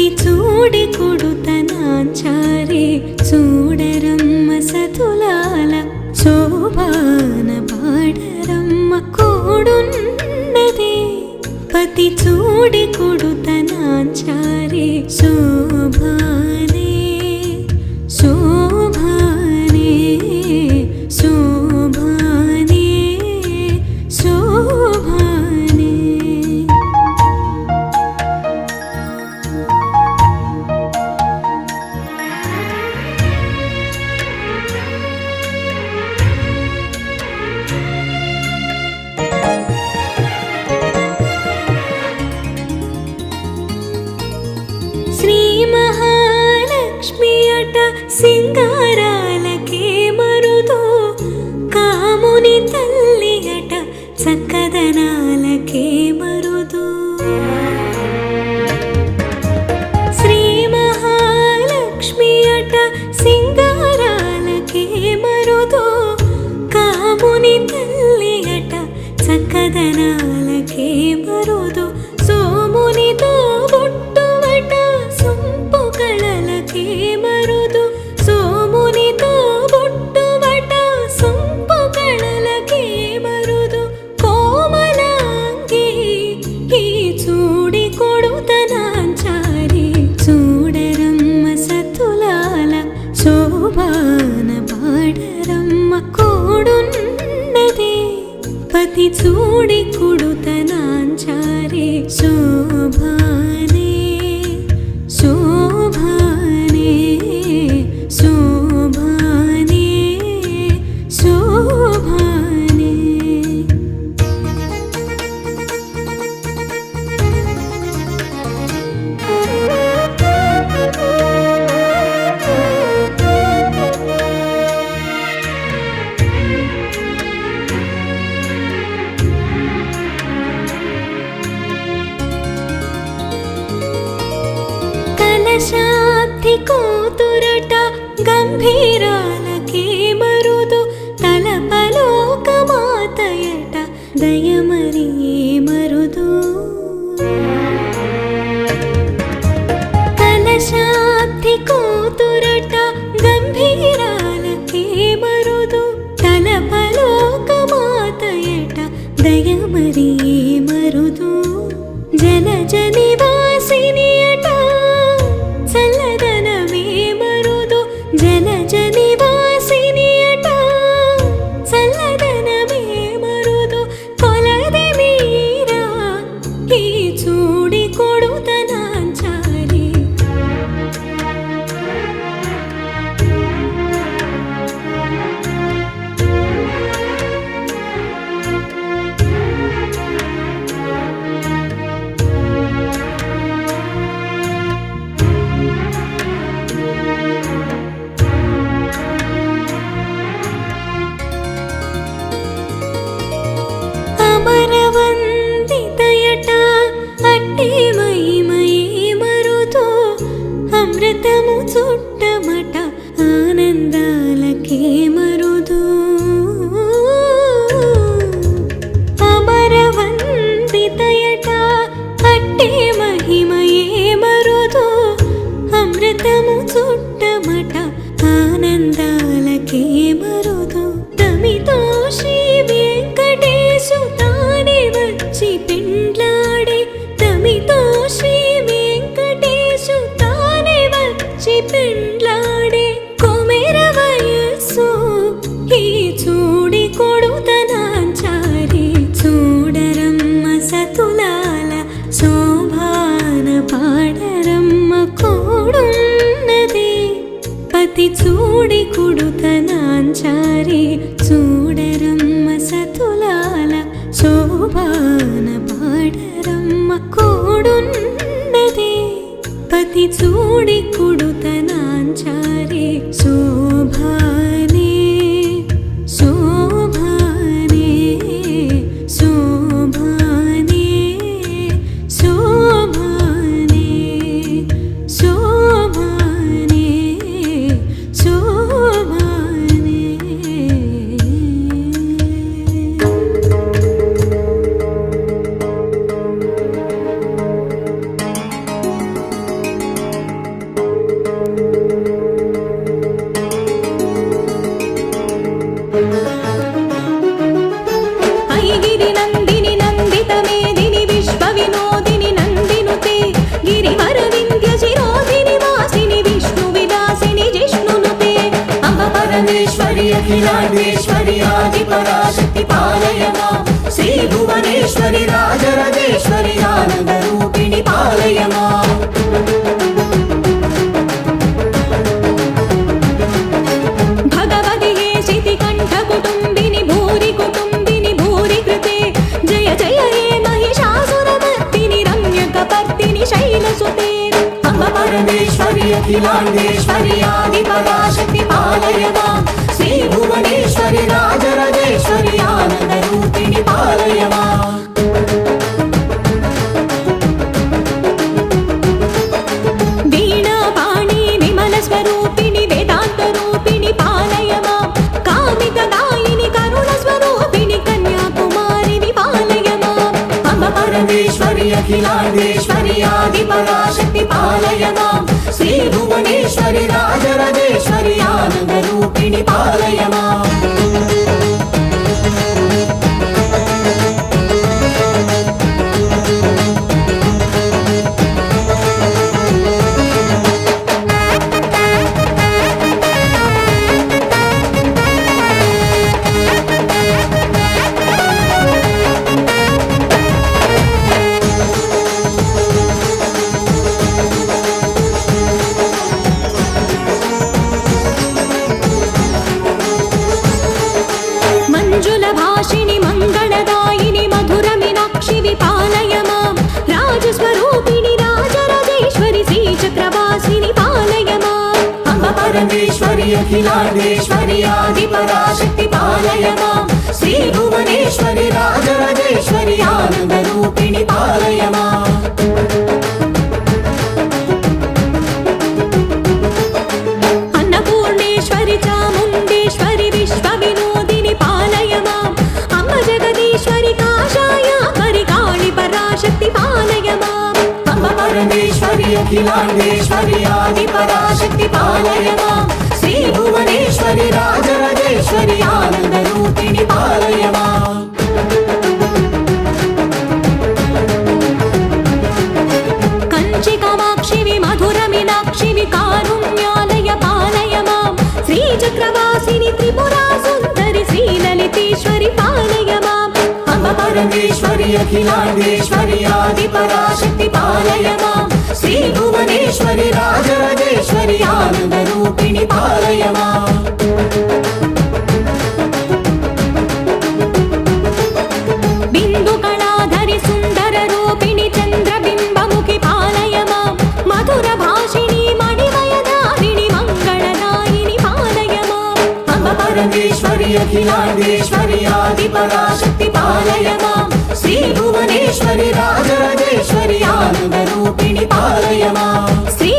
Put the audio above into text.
పతి చూడి కొడుతనాంచారే చూడరమ్మ సతులాల శోభాన పాడరమ్మ కోడున్నదే పతి చూడి కొడుతనాంచారే శోభానే శోభానే శోభానే శోభానే శ్రీ మహాలక్ష్మి అట సింగారాలకే మరుదో కాముని తల్లి అట చక్కదనాలకే మరుదో శ్రీ మహాలక్ష్మి అట సింగారాలకే మరుదో కాముని తల్లి అట చక్కదనాలకే మరుదో సోమునితో బొట్టువట సొంపు కళలకే మరుదు సోమునితో బొట్టువట సొంపు కళలకే మరుదు కోమలాంగి ఈ చూడి కొడుతనాంచారి చూడరమ్మ సతులాల శోభాన పాడరమ్మ కోడున్నదే పతి చూడి కొడుతనాంచారి శోభానే శోభానే శోభానే శోభానే కలశాబ్ది కూతురట గంభీరాలకే మరుదు తలపలోక మాతయట దయమరి మరుదు కలశాబ్ది కూతురట గంభీరాలకే మరుదు తలపలోక మాతయట దయమరి మరుదు జలజ నివాసిని అట చల్లదనమే మరుదు జలజ నివాసిని అట చల్లదనమే మరుదు కొలది మీరా ఈ చూడి కొడుతనాంచారి అమరవందితయట అట్టి మహిమయే మరుదో అమృతము చుట్టమట ఆనందాలకే మరుదు అమరవందితయట అట్టి మహిమయే మరుదో అమృతము చుట్టమట ఆనందాలకే మరుదు తమితో శ్రీ వెంకటేశు తానే వచ్చి పెండ్లాడే తమితో శ్రీ వెంకటేశు తానే వచ్చి పెండ్లాడే కొమెర వయస్సు ఈ చూడి కొడుతనాంచారి చూడరమ్మ సతులాల శోభాన పాడరమ్మ కోడున్నదే పతి చూడి కొడుతనాంచారి చూడరమ్మ సతులాల శోభాన పాడరమ్మ కోడున్నదే పతి చూడి కొడుతనాంచారి శోభానే శోభానే శోభానే శోభానే శోభానే శోభానే अखिलाण्डेश्वरि आदिपराशक्ति पालय मां श्री भुवनेश्वरि राजराजेश्वरि आनन्दरूपिणि पालय मां भगवति शितिकण्ठ कुटुम्बिनि भूरि कुटुम्बिनि भूरि कृते जय जय हे महिषासुरमर्दिनि रम्यकपर्दिनि शैलसुते अम्ब परमेश्वरि अखिलाण्डेश्वरि आदिपराशक्ति पालय मां श्री भुवनेश्वरि राजराजेश्वरि आनन्दरूपिणि पालय मां वीणापाणि विमलस्वरूपिणि वेदान्तरूपिणि पालय मां कामितदायिनि करुणस्वरूपिणि कन्याकुमारि पालय मां अम्ब परमेश्वरि अखिलाण्डेश्वरि आदिपराशक्ति पालय मां श्री भुवनेश्वरि राजराजेश्वरि आनन्दरूपिणि पालय मां भाषिणि मङ्गलदायिनि मधुरमीनाक्षि विपालय मां राजस्वरूपिणि राजराजेश्वरि श्रीचक्रवासिनि पालय मां अम्ब परमेश्वरि अखिलाण्डेश्वरि आदिपराशक्ति पालय मां श्री भुवनेश्वरि राजराजेश्वरि आनन्दरूपिणि पालय मां अन्नपूर्णेश्वरि चामुण्डेश्वरि विश्वविनोदिनि पालय मां अम्ब जगदीश्वरि काषायाम्बरि काळि पराशक्ति पालय मां अम्ब परमेश्वरि अखिलाण्डेश्वरि आदिपराशक्ति पालय मां श्री भुवनेश्वरि राजराजेश्वरि आनन्दरूपिणि पालय मां कंचि कामाक्षि विमधुरमीनाक्षि विकारुण्यालय पालय मां श्रीचक्रवासिनि त्रिपुरा सुन्दरि श्रीललितेश्वरि पालय मां अम्ब परमेश्वरि अखिलाण्डेश्वरि आदिपराशक्ति पालय मां श्री भुवनेश्वरि राजराजेश्वरि आनन्दरूपिणि पालय मां बिन्दुकलाधरि सुन्दररूपिणि चन्द्रबिम्बमुखि पालय मां मधुरभाषिणि मणिमयदारिणि मङ्गलदायिनि पालय मां अम्ब परमेश्वरि अखिलाण्डेश्वरि आदिपराशक्ति पालय मां श्री भुवनेश्वरि राजराजेश्वरि आनन्दरूपिणि पालय मां श्री